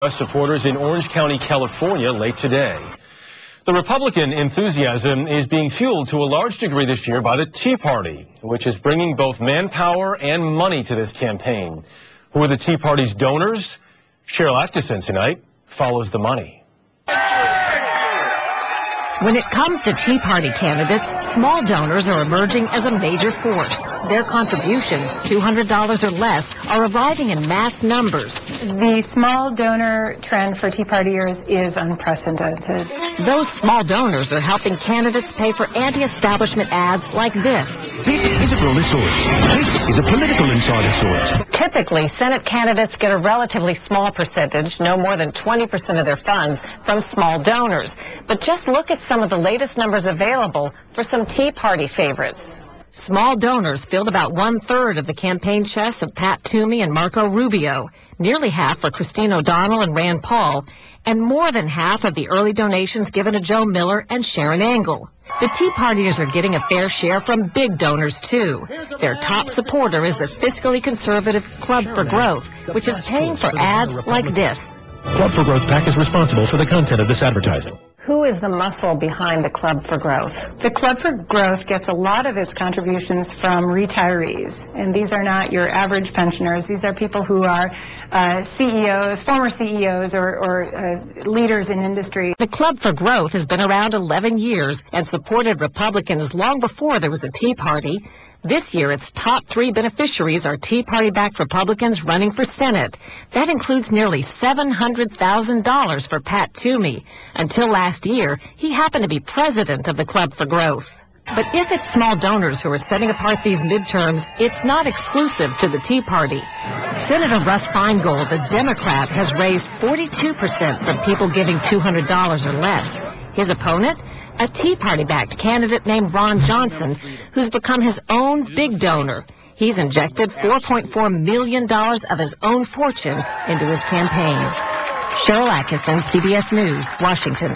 Supporters in Orange County, California late today. The Republican enthusiasm is being fueled to a large degree this year by the Tea Party, which is bringing both manpower and money to this campaign. Who are the Tea Party's donors? Cheryl Atkinson tonight follows the money. When it comes to Tea Party candidates, small donors are emerging as a major force. Their contributions, $200 or less, are arriving in mass numbers. The small donor trend for Tea Partiers is unprecedented. Those small donors are helping candidates pay for anti-establishment ads like this. This is a ruler source. This is a political insider source. Typically, Senate candidates get a relatively small percentage, no more than 20% of their funds, from small donors. But just look at some of the latest numbers available for some Tea Party favorites. Small donors filled about 1/3 of the campaign chests of Pat Toomey and Marco Rubio, nearly half for Christine O'Donnell and Rand Paul, and more than half of the early donations given to Joe Miller and Sharon Angle. The Tea Partiers are getting a fair share from big donors, too. Their top supporter is the fiscally conservative Club for Growth, which is paying for ads like this. Club for Growth PAC is responsible for the content of this advertising. Who is the muscle behind the Club for Growth? The Club for Growth gets a lot of its contributions from retirees, and these are not your average pensioners. These are people who are CEOs, former CEOs, or leaders in industry. The Club for Growth has been around 11 years and supported Republicans long before there was a Tea Party. This year, its top 3 beneficiaries are Tea Party-backed Republicans running for Senate. That includes nearly $700,000 for Pat Toomey. Until last year, he happened to be president of the Club for Growth. But if it's small donors who are setting apart these midterms, it's not exclusive to the Tea Party. Senator Russ Feingold, a Democrat, has raised 42% from people giving $200 or less. His opponent? A Tea Party-backed candidate named Ron Johnson, who's become his own big donor. He's injected $4.4 million of his own fortune into his campaign. Cheryl Atkinson, CBS News, Washington.